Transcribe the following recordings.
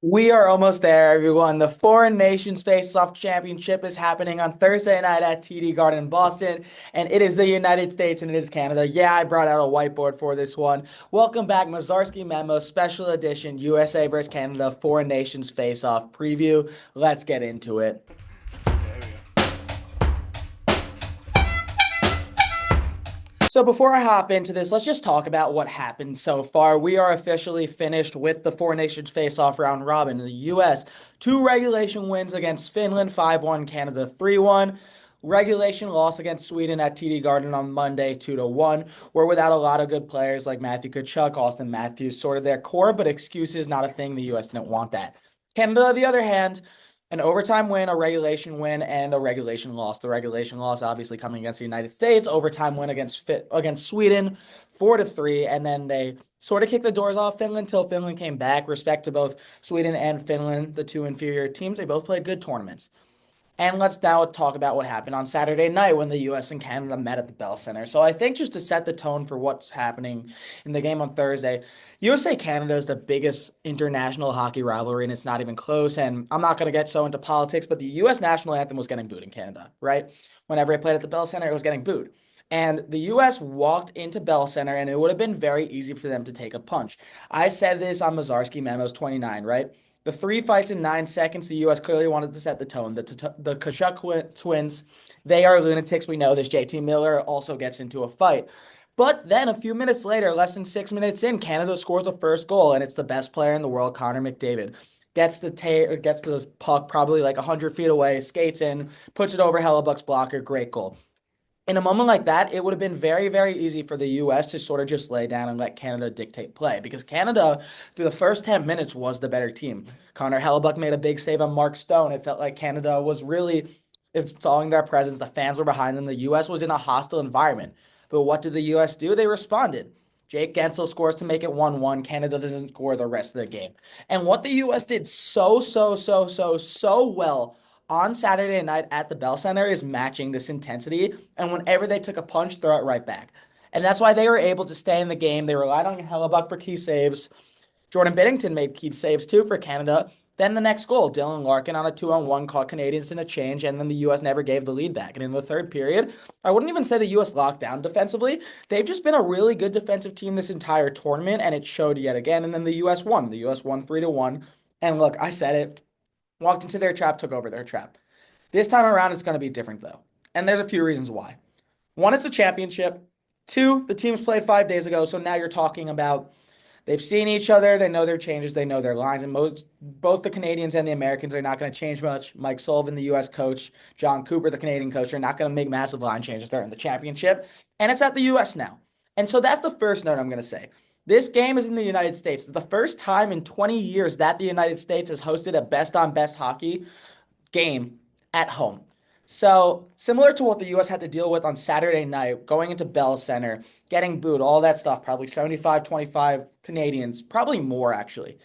We are almost there, everyone. The Foreign Nations Faceoff Championship is happening on Thursday night at TD Garden in Boston, and it is the United States and it is Canada. Yeah, I brought out a whiteboard for this one. Welcome back, Mozarsky Memo, Special Edition USA versus Canada Foreign Nations Faceoff preview. Let's get into it. So before I hop into this, let's just talk about what happened so far. We are officially finished with the Four Nations Face-Off round robin. The U.S. two regulation wins against Finland, 5-1, Canada 3-1. Regulation loss against Sweden at TD Garden on Monday, 2-1. We're without a lot of good players like Matthew Tkachuk, Austin Matthews, sort of their core, but excuses not a thing. The U.S. didn't want that. Canada, on the other hand, an overtime win, a regulation win, and a regulation loss. The regulation loss obviously coming against the United States, overtime win against Sweden, 4-3, and then they sort of kicked the doors off Finland until Finland came back. Respect to both Sweden and Finland, the two inferior teams. They both played good tournaments. And let's now talk about what happened on Saturday night when the US and Canada met at the Bell Center. So I think just to set the tone for what's happening in the game on Thursday, USA Canada is the biggest international hockey rivalry, and it's not even close. And I'm not going to get so into politics, but the US national anthem was getting booed in Canada, right? Whenever it played at the Bell Center, it was getting booed. And the US walked into Bell Center, and it would have been very easy for them to take a punch. I said this on Mozarsky Memos 29, right? The three fights in 9 seconds, the U.S. clearly wanted to set the tone. The Tkachuk twins, they are lunatics. We know this. JT Miller also gets into a fight. But then a few minutes later, less than 6 minutes in, Canada scores the first goal, and it's the best player in the world, Connor McDavid. Gets the puck probably like 100 feet away, skates in, puts it over Hellebuck's blocker. Great goal. In a moment like that, it would have been very, very easy for the US to sort of just lay down and let Canada dictate play because Canada, through the first 10 minutes, was the better team. Connor Hellebuck made a big save on Mark Stone. It felt like Canada was really installing their presence. The fans were behind them. The US was in a hostile environment. But what did the US do? They responded. Jake Gensel scores to make it 1-1. Canada doesn't score the rest of the game. And what the US did so well on Saturday night at the Bell Center is matching this intensity. And whenever they took a punch, throw it right back. And that's why they were able to stay in the game. They relied on Hellebuck for key saves. Jordan Binnington made key saves too for Canada. Then the next goal, Dylan Larkin on a 2-on-1 caught Canadians in a change, and then the U.S. never gave the lead back. And in the third period, I wouldn't even say the U.S. locked down defensively. They've just been a really good defensive team this entire tournament, and it showed yet again. And then the U.S. won. The U.S. won 3-1. And look, I said it, walked into their trap, took over their trap. This time around, it's going to be different, though. And there's a few reasons why. One, it's a championship. Two, the teams played 5 days ago. So now you're talking about they've seen each other. They know their changes. They know their lines. And both the Canadians and the Americans are not going to change much. Mike Sullivan, the U.S. coach, John Cooper, the Canadian coach, are not going to make massive line changes. They're in the championship. And it's at the U.S. now. And so that's the first note I'm going to say. This game is in the United States. The first time in 20 years that the United States has hosted a best on best hockey game at home. So, similar to what the U.S. had to deal with on Saturday night, going into Bell Center, getting booed, all that stuff, probably 75-25 Canadians, probably more actually.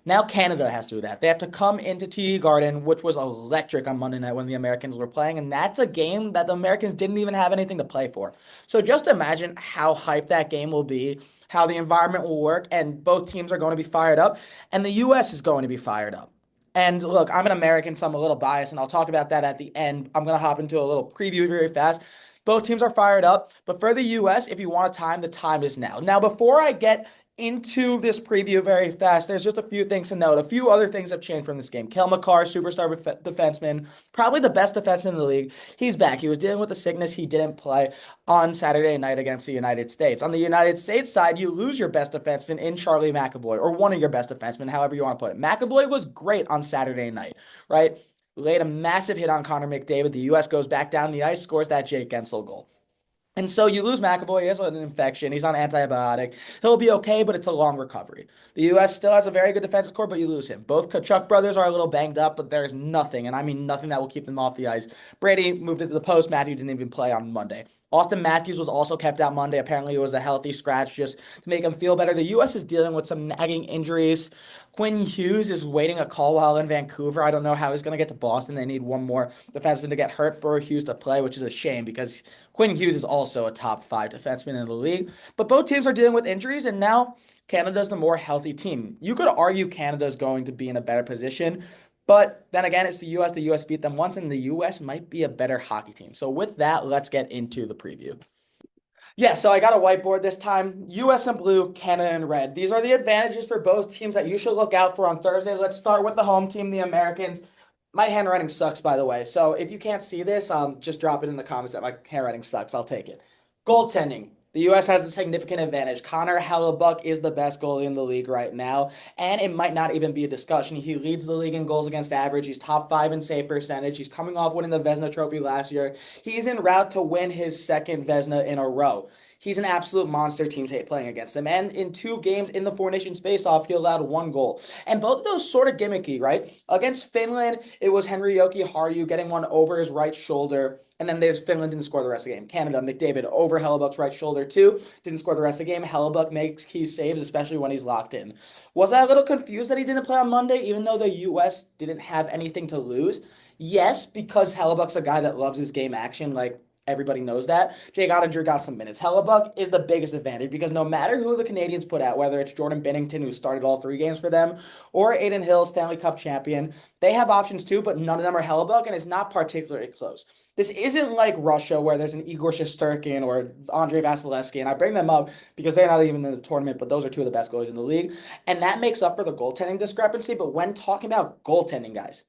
Now Canada has to do that. They have to come into TD Garden, which was electric on Monday night when the Americans were playing, and that's a game that the Americans didn't even have anything to play for. So just imagine how hyped that game will be, how the environment will work, and both teams are going to be fired up, and the U.S. is going to be fired up. And look, I'm an American, so I'm a little biased, and I'll talk about that at the end. I'm going to hop into a little preview very fast. Both teams are fired up, but for the U.S., if you want a time, the time is now. Now, before I get into this preview very fast, there's just a few things to note. A few other things have changed from this game. Cale Makar, superstar defenseman, probably the best defenseman in the league. He's back. He was dealing with a sickness. He didn't play on Saturday night against the United States. On the United States side, you lose your best defenseman in Charlie McAvoy, or one of your best defensemen, however you want to put it. McAvoy was great on Saturday night, right? Laid a massive hit on Connor McDavid. The U.S. goes back down the ice, scores that Jake Gensel goal. And so you lose McAvoy. He has an infection. He's on antibiotic. He'll be okay, but it's a long recovery. The U.S. still has a very good defensive core, but you lose him. Both Kachuk brothers are a little banged up, but there's nothing, and I mean nothing that will keep them off the ice. Brady moved into the post. Matthew didn't even play on Monday. Austin Matthews was also kept out Monday. Apparently, it was a healthy scratch just to make him feel better. The U.S. is dealing with some nagging injuries. Quinn Hughes is waiting a call while in Vancouver. I don't know how he's going to get to Boston. They need one more defenseman to get hurt for Hughes to play, which is a shame because Quinn Hughes is also a top five defenseman in the league. But both teams are dealing with injuries, and now Canada's the more healthy team. You could argue Canada's going to be in a better position. But then again, it's the U.S. The U.S. beat them once, and the U.S. might be a better hockey team. So with that, let's get into the preview. Yeah, so I got a whiteboard this time. US in blue, Canada in red. These are the advantages for both teams that you should look out for on Thursday. Let's start with the home team, the Americans. My handwriting sucks, by the way. So if you can't see this, just drop it in the comments that my handwriting sucks. I'll take it. Goaltending. The U.S. has a significant advantage. Connor Hellebuyck is the best goalie in the league right now, and it might not even be a discussion. He leads the league in goals against average. He's top five in save percentage. He's coming off winning the Vezina Trophy last year. He's en route to win his second Vezina in a row. He's an absolute monster. Teams hate playing against him. And in 2 games in the Four Nations Faceoff, he allowed 1 goal. And both of those sort of gimmicky, right? Against Finland, it was Henri Jokiharju getting one over his right shoulder. And then there's Finland didn't score the rest of the game. Canada, McDavid over Hellebuck's right shoulder too. Didn't score the rest of the game. Hellebuyck makes key saves, especially when he's locked in. Was I a little confused that he didn't play on Monday, even though the U.S. didn't have anything to lose? Yes, because Hellebuck's a guy that loves his game action. Like, everybody knows that. Jake Ottinger got some minutes. Hellebuyck is the biggest advantage because no matter who the Canadians put out, whether it's Jordan Binnington, who started all 3 games for them, or Aiden Hill, Stanley Cup champion, they have options too, but none of them are Hellebuyck, and it's not particularly close. This isn't like Russia where there's an Igor Shesterkin or Andrei Vasilevsky, and I bring them up because they're not even in the tournament, but those are 2 of the best goalies in the league, and that makes up for the goaltending discrepancy. But when talking about goaltending, guys,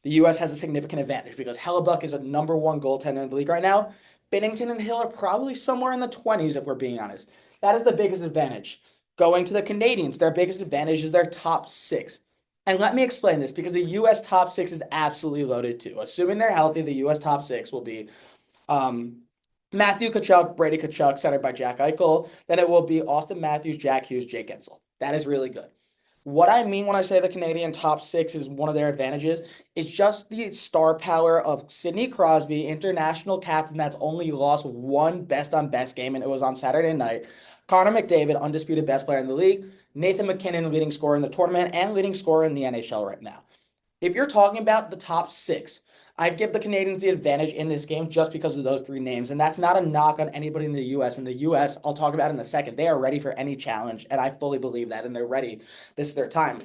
the U.S. has a significant advantage because Hellebuyck is a number 1 goaltender in the league right now. Binnington and Hill are probably somewhere in the 20s, if we're being honest. That is the biggest advantage. Going to the Canadians, their biggest advantage is their top 6. And let me explain this because the U.S. top 6 is absolutely loaded too. Assuming they're healthy, the U.S. top 6 will be um, Matthew Tkachuk, Brady Tkachuk, centered by Jack Eichel. Then it will be Austin Matthews, Jack Hughes, Jake Guentzel. That is really good. What I mean when I say the Canadian top 6 is one of their advantages is just the star power of Sidney Crosby, international captain that's only lost 1 best on best game, and it was on Saturday night. Connor McDavid, undisputed best player in the league. Nathan MacKinnon, leading scorer in the tournament and leading scorer in the NHL right now. If you're talking about the top 6, I'd give the Canadians the advantage in this game just because of those 3 names. And that's not a knock on anybody in the U.S. In the U.S., I'll talk about in a second. They are ready for any challenge, and I fully believe that, and they're ready. This is their time.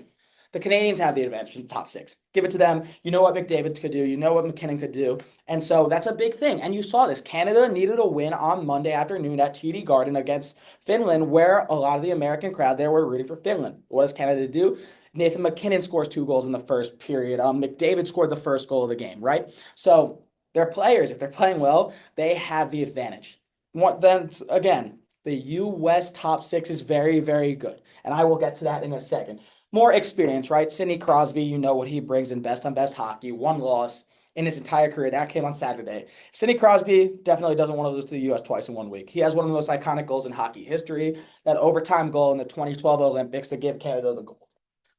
The Canadians have the advantage in the top 6. Give it to them. You know what McDavid could do. You know what MacKinnon could do. And so that's a big thing. And you saw this. Canada needed a win on Monday afternoon at TD Garden against Finland, where a lot of the American crowd there were rooting for Finland. What does Canada do? Nathan MacKinnon scores 2 goals in the first period. McDavid scored the first goal of the game, right? So their players, if they're playing well, they have the advantage. Then again, the U.S. top 6 is very, very good. And I will get to that in a second. More experience, right? Sidney Crosby, you know what he brings in best on best hockey. 1 loss in his entire career. That came on Saturday. Sidney Crosby definitely doesn't want to lose to the U.S. twice in 1 week. He has one of the most iconic goals in hockey history, that overtime goal in the 2012 Olympics to give Canada the gold.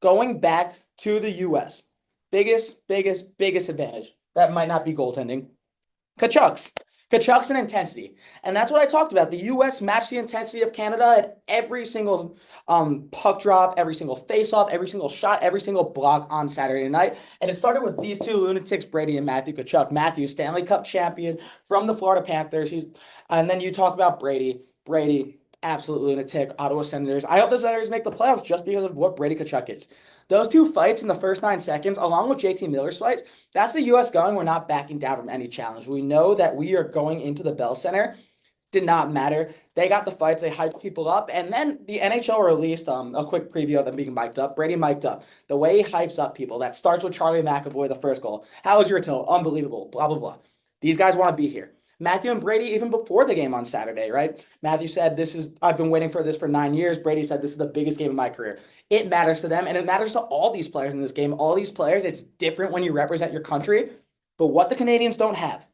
Going back to the U.S., biggest advantage. That might not be goaltending. Kachuk's an intensity. And that's what I talked about. The U.S. matched the intensity of Canada at every single puck drop, every single face-off, every single shot, every single block on Saturday night. And it started with these 2 lunatics, Brady and Matthew Tkachuk. Matthew, Stanley Cup champion from the Florida Panthers. And then you talk about Brady. Brady, absolute lunatic, Ottawa Senators. I hope the Senators make the playoffs just because of what Brady Tkachuk is. Those 2 fights in the first 9 seconds, along with JT Miller's fights, that's the U.S. going. We're not backing down from any challenge. We know that we are going into the Bell Center. Did not matter. They got the fights. They hyped people up. And then the NHL released a quick preview of them being mic'd up. Brady mic'd up. The way he hypes up people, that starts with Charlie McAvoy, the first goal. How was your till? Unbelievable. Blah, blah, blah. These guys want to be here. Matthew and Brady, even before the game on Saturday, right? Matthew said, I've been waiting for this for 9 years. Brady said, this is the biggest game of my career. It matters to them, and it matters to all these players in this game. All these players, it's different when you represent your country. But what the Canadians don't have,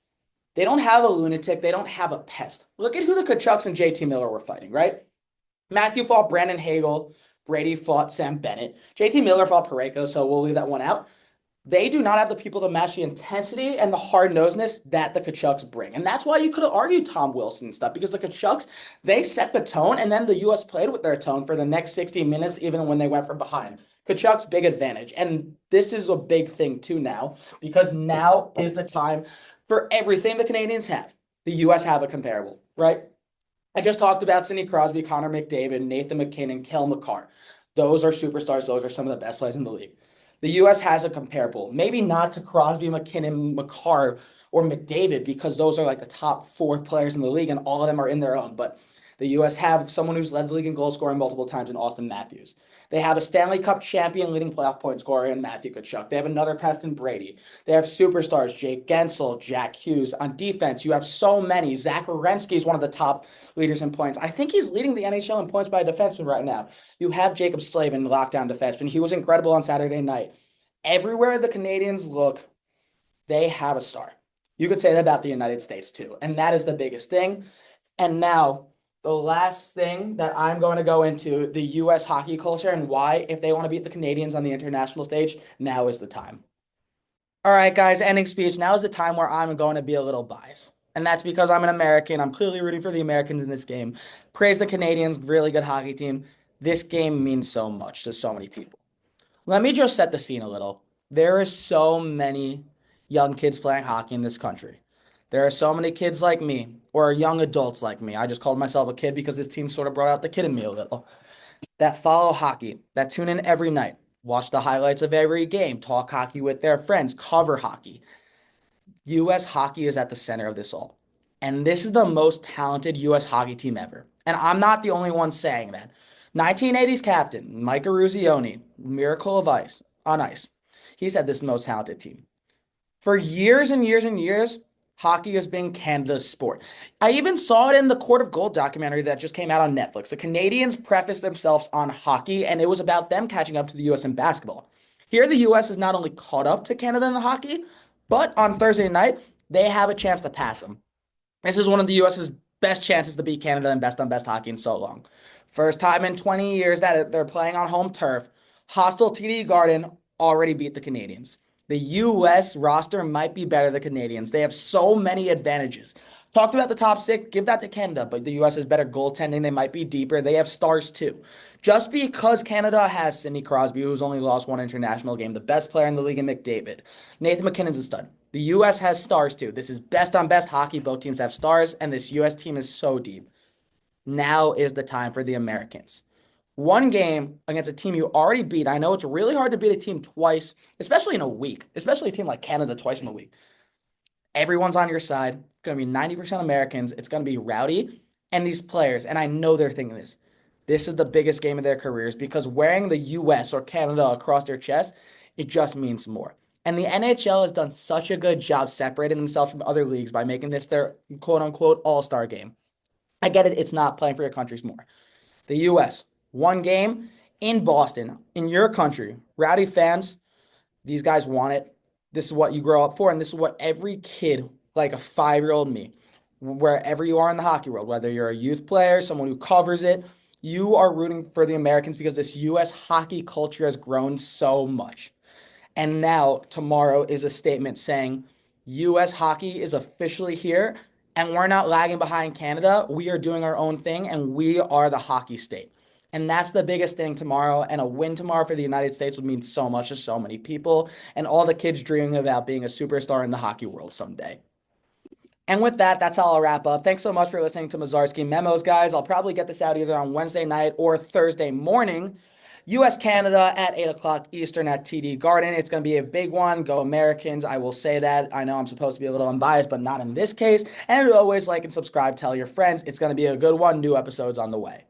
they don't have a lunatic. They don't have a pest. Look at who the Kachucks and JT Miller were fighting, right? Matthew fought Brandon Hagel. Brady fought Sam Bennett. JT Miller fought Parayko, so we'll leave that one out. They do not have the people to match the intensity and the hard-nosedness that the Kachucks bring. And that's why you could have argued Tom Wilson and stuff, because the Kachucks, they set the tone, and then the U.S. played with their tone for the next 60 minutes, even when they went from behind. Kachucks' big advantage. And this is a big thing, too, now, because now is the time for everything the Canadians have. The U.S. have a comparable, right? I just talked about Sidney Crosby, Connor McDavid, Nathan MacKinnon, Kel McCarr. Those are superstars. Those are some of the best players in the league. The U.S. has a comparable, maybe not to Crosby, McKinnon, McCarr, or McDavid, because those are like the top four players in the league, and all of them are in their own. But the U.S. have someone who's led the league in goal scoring multiple times in Austin Matthews. They have a Stanley Cup champion leading playoff point scorer in Matthew Tkachuk. They have another Preston Brady. They have superstars Jake Gensel, Jack Hughes. On defense, you have so many. Zach Werenski is one of the top leaders in points. I think he's leading the NHL in points by a defenseman right now. You have Jacob Slavin, lockdown defenseman. He was incredible on Saturday night. Everywhere the Canadians look, they have a star. You could say that about the United States too. And that is the biggest thing. And now, the last thing that I'm going to go into, the U.S. hockey culture and why, if they want to beat the Canadians on the international stage, now is the time. All right, guys, ending speech. Now is the time where I'm going to be a little biased. And that's because I'm an American. I'm clearly rooting for the Americans in this game. Praise the Canadians, really good hockey team. This game means so much to so many people. Let me just set the scene a little. There are so many young kids playing hockey in this country. There are so many kids like me, or young adults like me. I just called myself a kid because this team sort of brought out the kid in me a little. That follow hockey, that tune in every night, watch the highlights of every game, talk hockey with their friends, cover hockey. U.S. hockey is at the center of this all. And this is the most talented U.S. hockey team ever. And I'm not the only one saying that. 1980s captain, Mike Eruzione, miracle of ice, on ice. He said this is the most talented team. For years and years and years, hockey has been Canada's sport. I even saw it in the Court of Gold documentary that just came out on Netflix. The Canadians prefaced themselves on hockey, and it was about them catching up to the U.S. in basketball. Here, the U.S. is not only caught up to Canada in hockey, but on Thursday night, they have a chance to pass them. This is one of the U.S.'s best chances to beat Canada in best on best hockey in so long. First time in 20 years that they're playing on home turf. Hostile TD Garden already beat the Canadians. The U.S. roster might be better than the Canadians. They have so many advantages. Talked about the top six, give that to Canada, but the U.S. has better goaltending. They might be deeper. They have stars too. Just because Canada has Sidney Crosby, who's only lost one international game, the best player in the league in McDavid. Nathan MacKinnon's a stud. The U.S. has stars too. This is best on best hockey. Both teams have stars, and this U.S. team is so deep. Now is the time for the Americans. One game against a team you already beat. I know it's really hard to beat a team twice, especially in a week, especially a team like Canada twice in a week. Everyone's on your side. It's going to be 90% Americans. It's going to be rowdy. And these players, and I know they're thinking this, this is the biggest game of their careers because wearing the U.S. or Canada across their chest, it just means more. And the NHL has done such a good job separating themselves from other leagues by making this their quote-unquote all-star game. I get it. It's not playing for your countries more. The U.S., one game in Boston, in your country. Rowdy fans, these guys want it. This is what you grow up for, and this is what every kid, like a 5-year-old me, wherever you are in the hockey world, whether you're a youth player, someone who covers it, you are rooting for the Americans because this U.S. hockey culture has grown so much. And now, tomorrow is a statement saying U.S. hockey is officially here, and we're not lagging behind Canada. We are doing our own thing, and we are the hockey state. And that's the biggest thing tomorrow. And a win tomorrow for the United States would mean so much to so many people and all the kids dreaming about being a superstar in the hockey world someday. And with that, that's how I'll wrap up. Thanks so much for listening to Mozarsky Memos, guys. I'll probably get this out either on Wednesday night or Thursday morning. U.S. Canada at 8 o'clock Eastern at TD Garden. It's going to be a big one. Go Americans. I will say that. I know I'm supposed to be a little unbiased, but not in this case. And always like and subscribe. Tell your friends. It's going to be a good one. New episodes on the way.